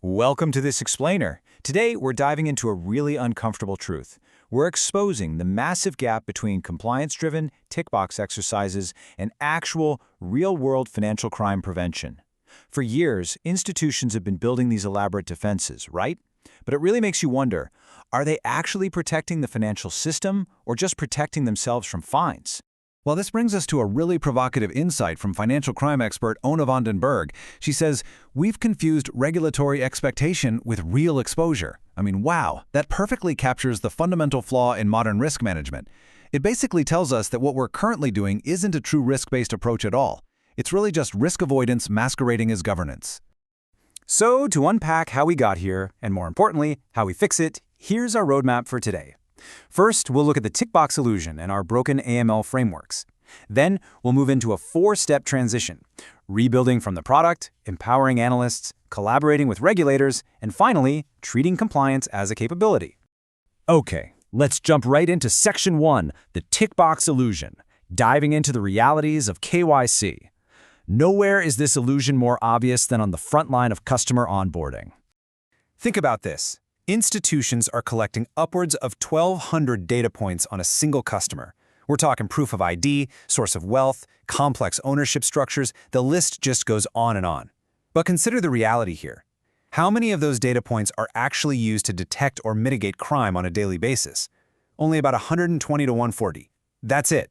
Welcome to This Explainer. Today, we're diving into a really uncomfortable truth. We're exposing the massive gap between compliance-driven tick box exercises and actual, real-world financial crime prevention. For years, institutions have been building these elaborate defenses, right? But it really makes you wonder, are they actually protecting the financial system or just protecting themselves from fines? Well, this brings us to a really provocative insight from financial crime expert Ona van den Berg. She says, we've confused regulatory expectation with real exposure. I mean, wow, that perfectly captures the fundamental flaw in modern risk management. It basically tells us that what we're currently doing isn't a true risk-based approach at all. It's really just risk avoidance masquerading as governance. So, to unpack how we got here, and more importantly, how we fix it, here's our roadmap for today. First, we'll look at the tick box illusion and our broken AML frameworks. Then, we'll move into a four-step transition, rebuilding from the product, empowering analysts, collaborating with regulators, and finally, treating compliance as a capability. Okay, let's jump right into Section 1, the tick box illusion, diving into the realities of KYC. Nowhere is this illusion more obvious than on the front line of customer onboarding. Think about this. Institutions are collecting upwards of 1,200 data points on a single customer. We're talking proof of ID, source of wealth, complex ownership structures, the list just goes on and on. But consider the reality here. How many of those data points are actually used to detect or mitigate crime on a daily basis? Only about 120 to 140. That's it.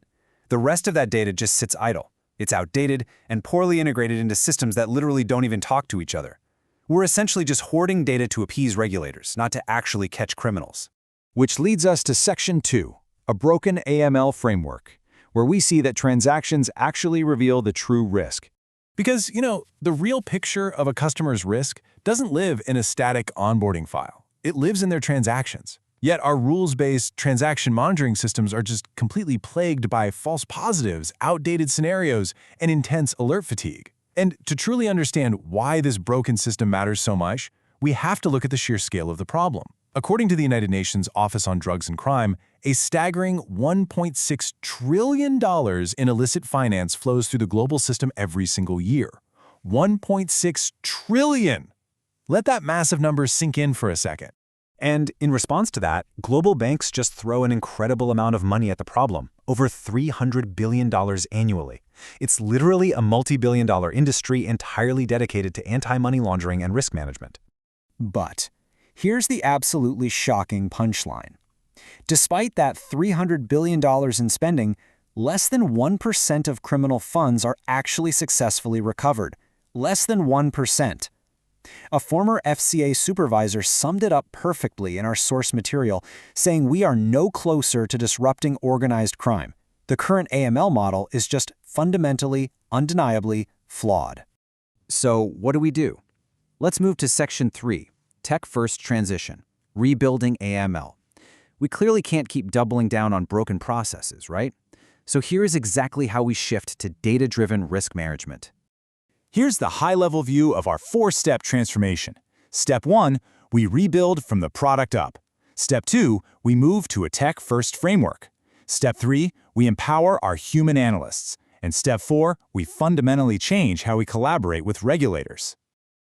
The rest of that data just sits idle. It's outdated and poorly integrated into systems that literally don't even talk to each other. We're essentially just hoarding data to appease regulators, not to actually catch criminals. Which leads us to Section 2, a broken AML framework, where we see that transactions actually reveal the true risk. Because, the real picture of a customer's risk doesn't live in a static onboarding file. It lives in their transactions. Yet our rules-based transaction monitoring systems are just completely plagued by false positives, outdated scenarios, and intense alert fatigue. And to truly understand why this broken system matters so much, we have to look at the sheer scale of the problem. According to the United Nations Office on Drugs and Crime, a staggering $1.6 trillion in illicit finance flows through the global system every single year. $1.6 trillion! Let that massive number sink in for a second. And in response to that, global banks just throw an incredible amount of money at the problem, over $300 billion annually. It's literally a multi-billion-dollar industry entirely dedicated to anti-money laundering and risk management. But here's the absolutely shocking punchline. Despite that $300 billion in spending, less than 1% of criminal funds are actually successfully recovered. Less than 1%. A former FCA supervisor summed it up perfectly in our source material, saying we are no closer to disrupting organized crime. The current AML model is just fundamentally, undeniably flawed. So what do? Let's move to Section 3, Tech-First Transition, Rebuilding AML. We clearly can't keep doubling down on broken processes, right? So here is exactly how we shift to data-driven risk management. Here's the high-level view of our four-step transformation. Step 1, we rebuild from the product up. Step 2, we move to a tech-first framework. Step 3, we empower our human analysts. And Step 4, we fundamentally change how we collaborate with regulators.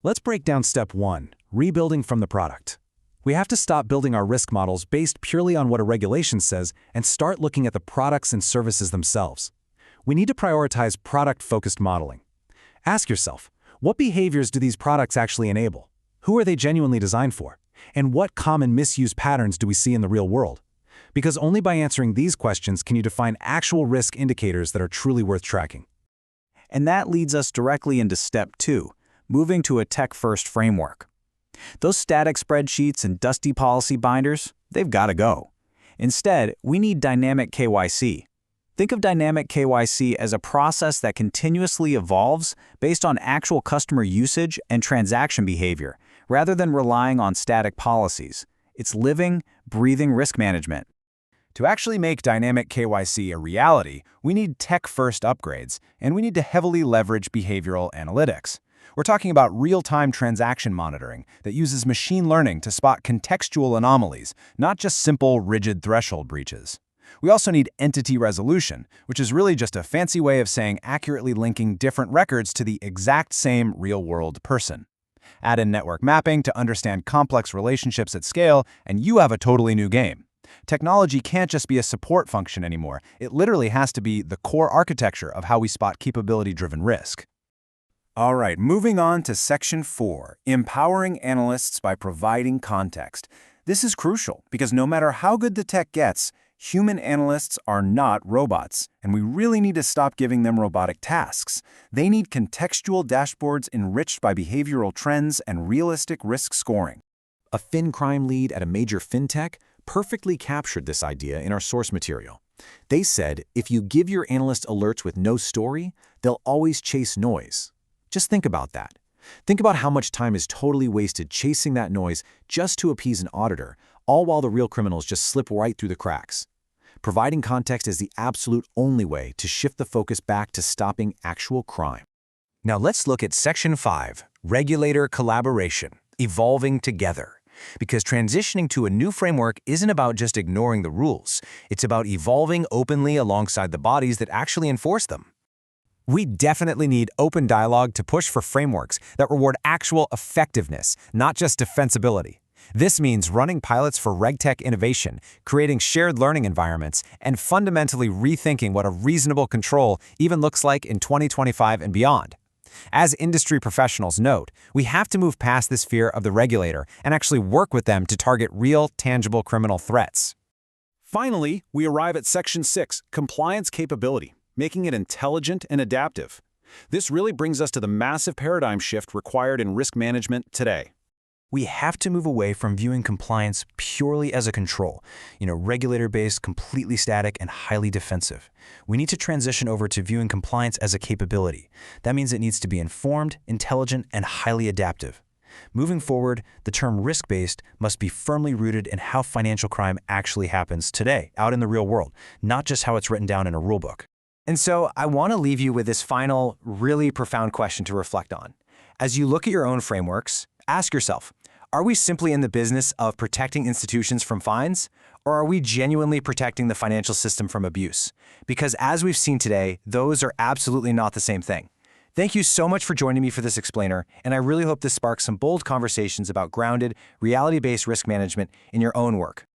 Let's break down Step 1, rebuilding from the product. We have to stop building our risk models based purely on what a regulation says and start looking at the products and services themselves. We need to prioritize product-focused modeling. Ask yourself, what behaviors do these products actually enable? Who are they genuinely designed for? And what common misuse patterns do we see in the real world? Because only by answering these questions can you define actual risk indicators that are truly worth tracking. And that leads us directly into Step 2, moving to a tech-first framework. Those static spreadsheets and dusty policy binders, they've got to go. Instead, we need dynamic KYC. Think of dynamic KYC as a process that continuously evolves based on actual customer usage and transaction behavior, rather than relying on static policies. It's living, breathing risk management. To actually make dynamic KYC a reality, we need tech-first upgrades, and we need to heavily leverage behavioral analytics. We're talking about real-time transaction monitoring that uses machine learning to spot contextual anomalies, not just simple, rigid threshold breaches. We also need entity resolution, which is really just a fancy way of saying accurately linking different records to the exact same real-world person. Add in network mapping to understand complex relationships at scale, and you have a totally new game. Technology can't just be a support function anymore. It literally has to be the core architecture of how we spot capability-driven risk. All right, moving on to Section 4, empowering analysts by providing context. This is crucial because no matter how good the tech gets, human analysts are not robots, and we really need to stop giving them robotic tasks. They need contextual dashboards enriched by behavioral trends and realistic risk scoring. A fin crime lead at a major fintech perfectly captured this idea in our source material. They said, if you give your analyst alerts with no story, they'll always chase noise. Just think about that. Think about how much time is totally wasted chasing that noise just to appease an auditor, all while the real criminals just slip right through the cracks. Providing context is the absolute only way to shift the focus back to stopping actual crime. Now let's look at Section 5, Regulator Collaboration, Evolving Together. Because transitioning to a new framework isn't about just ignoring the rules. It's about evolving openly alongside the bodies that actually enforce them. We definitely need open dialogue to push for frameworks that reward actual effectiveness, not just defensibility. This means running pilots for RegTech innovation, creating shared learning environments, and fundamentally rethinking what a reasonable control even looks like in 2025 and beyond. As industry professionals note, we have to move past this fear of the regulator and actually work with them to target real, tangible criminal threats. Finally, we arrive at Section 6, compliance capability, making it intelligent and adaptive. This really brings us to the massive paradigm shift required in risk management today. We have to move away from viewing compliance purely as a control, regulator-based, completely static, and highly defensive. We need to transition over to viewing compliance as a capability. That means it needs to be informed, intelligent, and highly adaptive. Moving forward, the term risk-based must be firmly rooted in how financial crime actually happens today, out in the real world, not just how it's written down in a rulebook. And so I want to leave you with this final, really profound question to reflect on. As you look at your own frameworks, ask yourself, are we simply in the business of protecting institutions from fines, or are we genuinely protecting the financial system from abuse? Because as we've seen today, those are absolutely not the same thing. Thank you so much for joining me for this explainer, and I really hope this sparks some bold conversations about grounded, reality-based risk management in your own work.